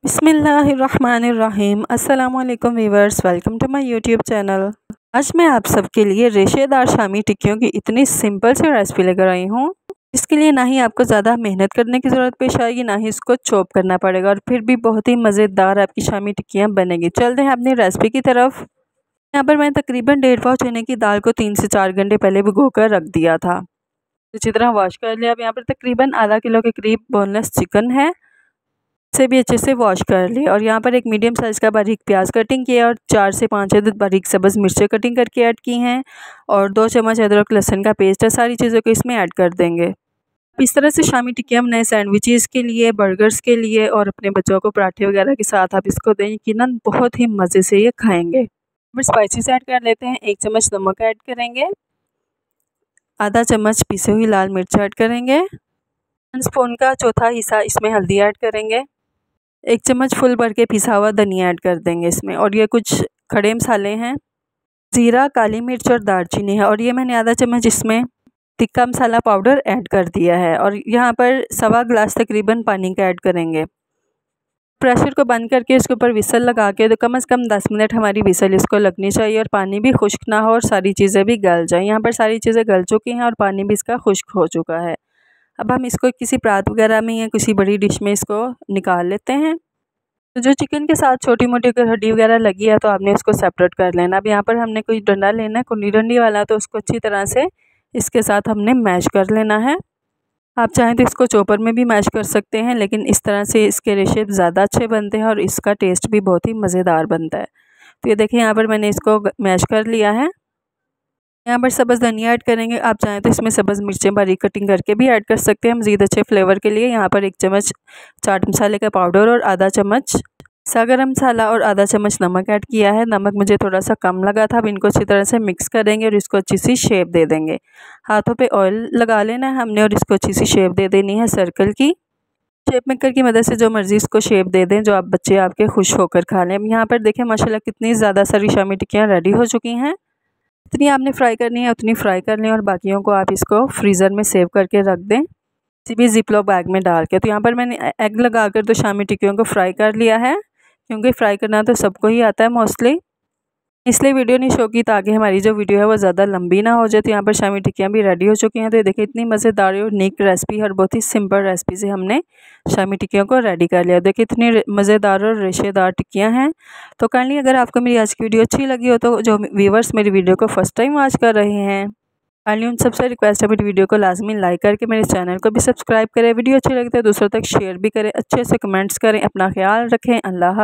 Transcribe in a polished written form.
बिस्मिल्लाहिर्रहमानिर्रहीम। अस्सलामुअलैकुम viewers, welcome to my YouTube channel. आज मैं आप सबके लिए रेशेदार शामी टिक्कियों की इतनी सिंपल सी रेसिपी लेकर आई हूँ, इसके लिए ना ही आपको ज़्यादा मेहनत करने की ज़रूरत पेश आएगी, ना ही इसको चॉप करना पड़ेगा और फिर भी बहुत ही मज़ेदार आपकी शामी टिक्कियाँ बनेगी। चलते हैं अपनी रेसिपी की तरफ। यहाँ पर मैं तकरीबन 1.5 पाव चने की दाल को 3 से 4 घंटे पहले भिगो कर रख दिया था। अच्छी तरह वॉश कर लिया। अब यहाँ पर तकरीबन आधा किलो के करीब बोनलेस चिकन है, से भी अच्छे से वॉश कर लिया। और यहाँ पर एक मीडियम साइज़ का बारीक प्याज कटिंग किया और 4 से 5 अदद बारीक सब्ज़ मिर्चें कटिंग करके ऐड की हैं और 2 चम्मच अदरक लहसुन का पेस्ट है। सारी चीज़ों को इसमें ऐड कर देंगे। इस तरह से शामी टिक्कियाँ बनाए सैंडविचेस के लिए, बर्गर्स के लिए और अपने बच्चों को पराठे वगैरह के साथ आप इसको दें, यकीनन बहुत ही मज़े से ये खाएँगे। फिर स्पाइसेस ऐड कर लेते हैं। 1 चम्मच नमक ऐड करेंगे, आधा चम्मच पिसी हुई लाल मिर्च ऐड करेंगे, 1 स्पून का चौथा हिस्सा इसमें हल्दी ऐड करेंगे, 1 चम्मच फुल भर के पिसा हुआ धनिया ऐड कर देंगे इसमें। और ये कुछ खड़े मसाले हैं, ज़ीरा, काली मिर्च और दालचीनी है। और ये मैंने आधा चम्मच इसमें तिक्का मसाला पाउडर ऐड कर दिया है। और यहाँ पर 1.25 गिलास तकरीबन पानी का ऐड करेंगे। प्रेशर को बंद करके इसके ऊपर विसल लगा के तो कम से कम 10 मिनट हमारी विसल इसको लगनी चाहिए और पानी भी खुश्क ना हो और सारी चीज़ें भी गल जाएँ। यहाँ पर सारी चीज़ें गल चुकी हैं और पानी भी इसका खुश्क हो चुका है। अब हम इसको किसी परात वगैरह में या किसी बड़ी डिश में इसको निकाल लेते हैं। तो जो चिकन के साथ छोटी मोटी अगर हड्डी वगैरह लगी है तो आपने उसको सेपरेट कर लेना। अब यहाँ पर हमने कोई डंडा लेना है, कुंडी डंडी वाला, तो उसको अच्छी तरह से इसके साथ हमने मैश कर लेना है। आप चाहें तो इसको चॉपर में भी मैश कर सकते हैं, लेकिन इस तरह से इसके रेशे ज़्यादा अच्छे बनते हैं और इसका टेस्ट भी बहुत ही मज़ेदार बनता है। तो ये देखिए यहाँ पर मैंने इसको मैश कर लिया है। यहाँ पर सब्ज़ धनिया ऐड करेंगे। आप चाहें तो इसमें सब्ज़ मिर्चें बारीक कटिंग करके भी ऐड कर सकते हैं मज़ीद अच्छे फ्लेवर के लिए। यहाँ पर 1 चम्मच चाट मसाले का पाउडर और आधा चम्मच सा गरम मसाला और आधा चम्मच नमक ऐड किया है। नमक मुझे थोड़ा सा कम लगा था। अब इनको अच्छी तरह से मिक्स करेंगे और इसको अच्छी सी शेप दे देंगे। हाथों पे ऑयल लगा लेना है हमने और इसको अच्छी सी शेप दे देनी है सर्कल की। शेप मेकर की मदद से जो मर्ज़ी इसको शेप दे दें, जो आप बच्चे आपके खुश होकर खा लें। अब यहाँ पर देखें माशाल्लाह कितनी ज़्यादा सारी शामी टिक्कियाँ रेडी हो चुकी हैं। जितनी आपने फ्राई करनी है उतनी फ्राई कर लें और बाकियों को आप इसको फ्रीज़र में सेव करके रख दें, किसी भी ज़िपलॉक बैग में डाल के। तो यहाँ पर मैंने एग लगाकर तो शामी टिक्कियों को फ्राई कर लिया है, क्योंकि फ्राई करना तो सबको ही आता है मोस्टली, इसलिए वीडियो नहीं शो की ताकि हमारी जो वीडियो है वो ज़्यादा लंबी ना हो जाए। तो यहाँ पर शामी टिक्कियाँ भी रेडी हो चुकी हैं। तो ये देखिए इतनी मज़ेदार और यूनिक रेसिपी और बहुत ही सिंपल रेसिपी से हमने शामी टिक्कियों को रेडी कर लिया। देखिए इतनी मज़ेदार और रेशेदार टिक्कियाँ हैं। तो काइंडली अगर आपको मेरी आज की वीडियो अच्छी लगी हो, तो जो व्यूवर्स मेरी वीडियो को फर्स्ट टाइम वॉच कर रहे हैं, काइंडली उन सबसे रिक्वेस्ट है मेरी वीडियो को लाजमी लाइक करके मेरे चैनल को भी सब्सक्राइब करें। वीडियो अच्छी लगती है दूसरों तक शेयर भी करें, अच्छे से कमेंट्स करें। अपना ख्याल रखें। अल्लाह।